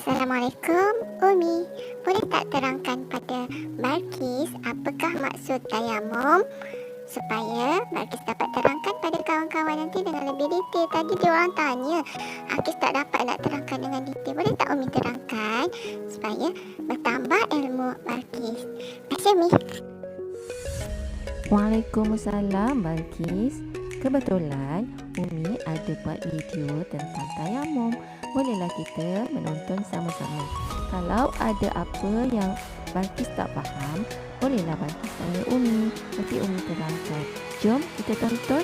Assalamualaikum, Umi. Boleh tak terangkan pada Balkis apakah maksud tayamum supaya Balkis dapat terangkan pada kawan-kawan nanti dengan lebih detail. Tadi dia orang tanya, Balkis tak dapat nak terangkan dengan detail. Boleh tak Umi terangkan supaya bertambah ilmu Balkis? Terima kasih, Umi. Waalaikumsalam Balkis. Kebetulan Umi ada buat video tentang tayamum. Bolehlah kita menonton sama-sama. Kalau ada apa yang Balkis tak faham, bolehlah Balkis tanya Umi. Nanti Umi terangkan. Jom kita tonton.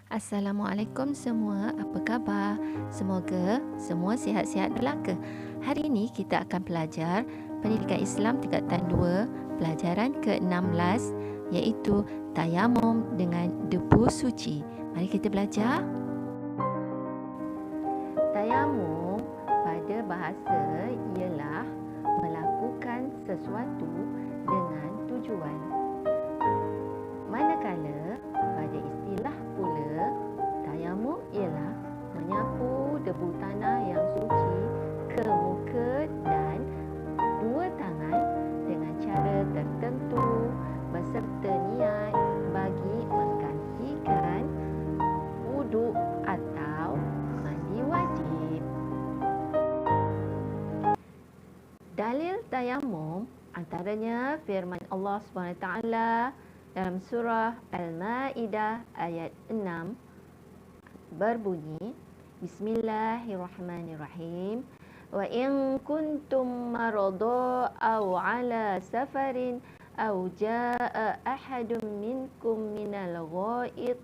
Assalamualaikum semua, apa khabar? Semoga semua sihat-sihat belaka. Hari ini kita akan belajar Pendidikan Islam tingkatan 2, pelajaran ke-16 iaitu tayamum dengan debu suci. Mari kita belajar. Tayamum pada bahasa ialah melakukan sesuatu dengan tujuan. Manakala pada istilah pula, tayamum ialah menyapu debu tanah yang suci ke muka dan dua tangan dengan cara tertentu beserta niat bagi menggantikan wuduk atau mandi wajib. Dalil tayamum antaranya firman Allah SWT dalam surah Al-Ma'idah ayat 6 berbunyi, Bismillahirrahmanirrahim. Wa in kuntum marada aw ala safarin aw jaa ahadun minkum minal ghaid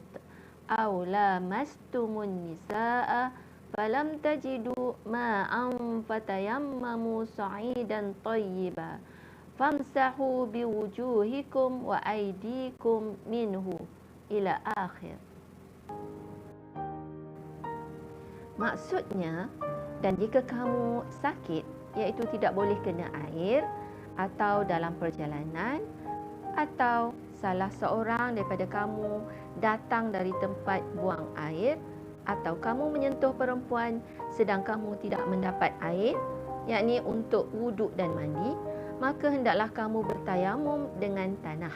aw lamastumun nisaa falam tajidu ma'an fatayammamu sa'idan tayyiban famsahu biwujuhikum wa aydikum minhu ila akhir. Maksudnya, dan jika kamu sakit, iaitu tidak boleh kena air atau dalam perjalanan, atau salah seorang daripada kamu datang dari tempat buang air, atau kamu menyentuh perempuan sedang kamu tidak mendapat air, yakni untuk wuduk dan mandi, maka hendaklah kamu bertayamum dengan tanah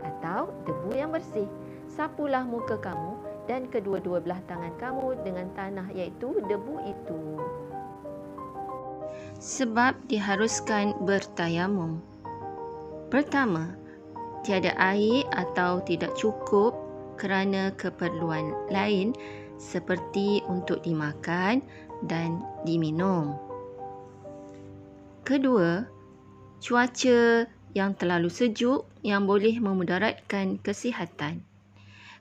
atau debu yang bersih. Sapulah muka kamu dan kedua-dua belah tangan kamu dengan tanah iaitu debu itu. Sebab diharuskan bertayamum. Pertama, tiada air atau tidak cukup kerana keperluan lain seperti untuk dimakan dan diminum. Kedua, cuaca yang terlalu sejuk yang boleh memudaratkan kesihatan.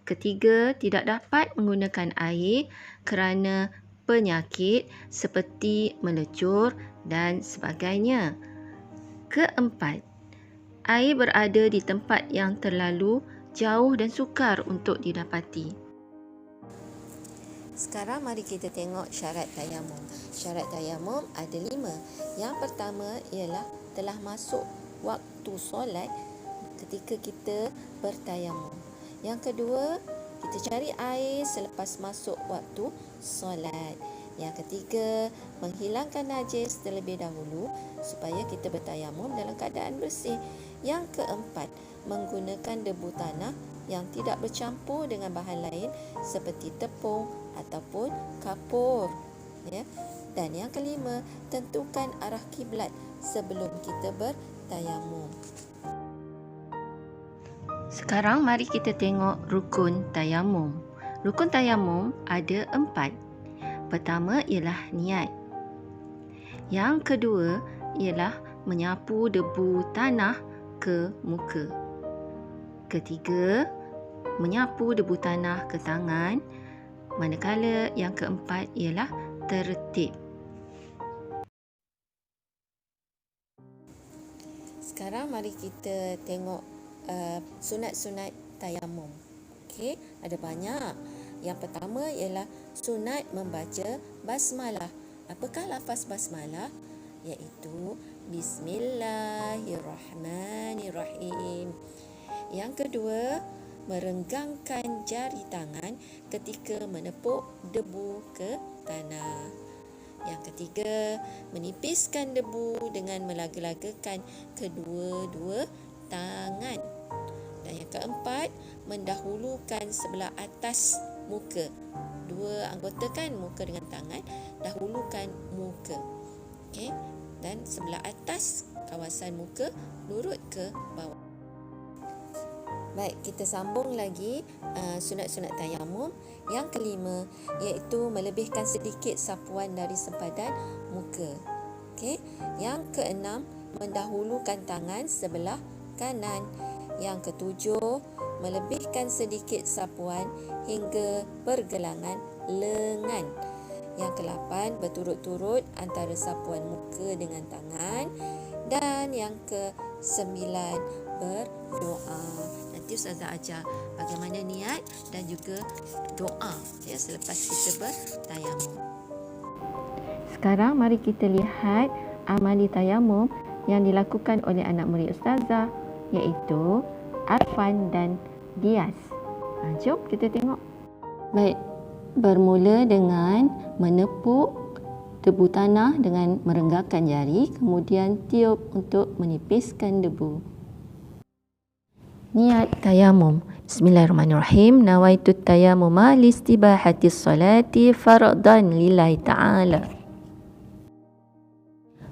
Ketiga, tidak dapat menggunakan air kerana penyakit seperti melecur dan sebagainya. Keempat, air berada di tempat yang terlalu jauh dan sukar untuk didapati. Sekarang mari kita tengok syarat tayamum. Syarat tayamum ada 5. Yang pertama ialah telah masuk waktu solat ketika kita bertayamum. Yang kedua, kita cari air selepas masuk waktu solat. Yang ketiga, menghilangkan najis terlebih dahulu supaya kita bertayamum dalam keadaan bersih. Yang keempat, menggunakan debu tanah yang tidak bercampur dengan bahan lain seperti tepung ataupun kapur. Dan yang kelima, tentukan arah kiblat sebelum kita bertayamum. Sekarang mari kita tengok rukun tayamum. Rukun tayamum ada 4. Pertama ialah niat. Yang kedua ialah menyapu debu tanah ke muka. Ketiga, menyapu debu tanah ke tangan. Manakala yang keempat ialah tertib. Sekarang mari kita tengok sunat-sunat tayamum. Okey, ada banyak. Yang pertama ialah sunat membaca basmalah. Apakah lafaz basmalah? Iaitu Bismillahirrahmanirrahim. Yang kedua, merenggangkan jari tangan ketika menepuk debu ke tanah. Yang ketiga, menipiskan debu dengan melaga-lagakan kedua-dua tangan. Dan yang keempat, mendahulukan sebelah atas muka. Dua anggota kan, muka dengan tangan, dahulukan muka. Okey, dan sebelah atas kawasan muka lurut ke bawah. Baik, kita sambung lagi sunat-sunat tayamum. Yang kelima iaitu melebihkan sedikit sapuan dari sempadan muka. Okey. Yang keenam, mendahulukan tangan sebelah kanan. Yang ketujuh, melebihkan sedikit sapuan hingga pergelangan lengan. Yang ke-8, berturut-turut antara sapuan muka dengan tangan. Dan yang ke-9, berdoa. Nanti Ustazah ajar bagaimana niat dan juga doa selepas kita bertayamum. Sekarang mari kita lihat amali tayamum yang dilakukan oleh anak murid Ustazah, iaitu Arfan dan Dias. Jom kita tengok. Baik, bermula dengan menepuk debu tanah dengan merenggangkan jari, kemudian tiup untuk menipiskan debu. Niat tayamum. Bismillahirrahmanirrahim. Nawaitu tayamuma listibahati salati fardhan lillahi ta'ala.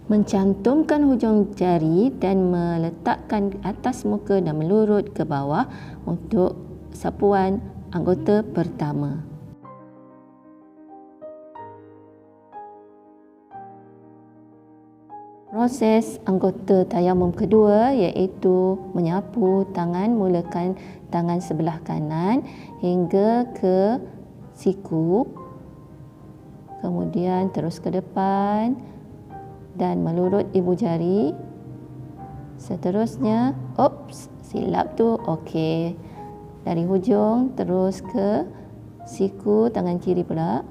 Mencantumkan hujung jari dan meletakkan atas muka dan melurut ke bawah untuk sapuan anggota pertama. Proses anggota tayamum kedua iaitu menyapu tangan, mulakan tangan sebelah kanan hingga ke siku, kemudian terus ke depan dan melurut ibu jari. Seterusnya, silap tu, okey. Dari hujung terus ke siku, tangan kiri pula.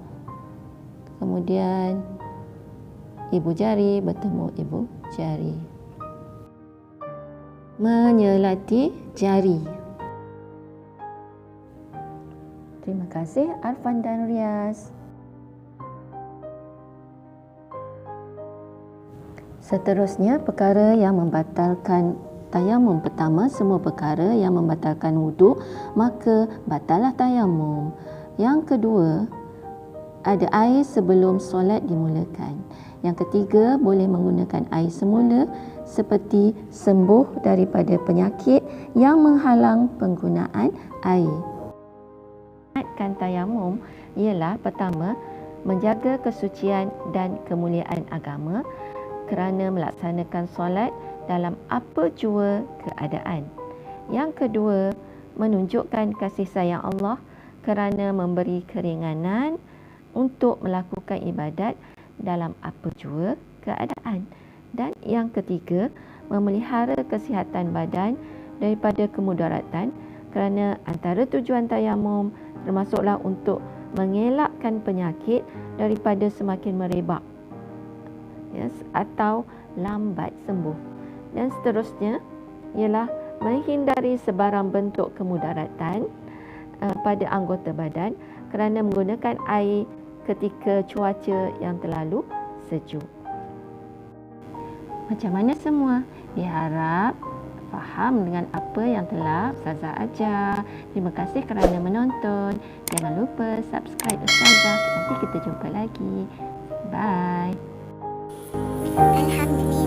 Kemudian ibu jari bertemu ibu jari. Menyelati jari. Terima kasih Arfan dan Riaz. Seterusnya, perkara yang membatalkan tayamum. Pertama, semua perkara yang membatalkan wuduk, maka batallah tayamum. Yang kedua, ada air sebelum solat dimulakan. Yang ketiga, boleh menggunakan air semula seperti sembuh daripada penyakit yang menghalang penggunaan air. Niatkan tayamum ialah pertama, menjaga kesucian dan kemuliaan agama kerana melaksanakan solat dalam apa jua keadaan. Yang kedua, menunjukkan kasih sayang Allah kerana memberi keringanan untuk melakukan ibadat dalam apa jua keadaan. Dan yang ketiga, memelihara kesihatan badan daripada kemudaratan kerana antara tujuan tayamum termasuklah untuk mengelakkan penyakit daripada semakin merebak atau lambat sembuh. Dan seterusnya ialah menghindari sebarang bentuk kemudaratan pada anggota badan kerana menggunakan air ketika cuaca yang terlalu sejuk. Macam mana semua? Diharap faham dengan apa yang telah Ustazah ajar. Terima kasih kerana menonton. Jangan lupa subscribe Ustazah. Nanti kita jumpa lagi. Bye. Alhamdulillah.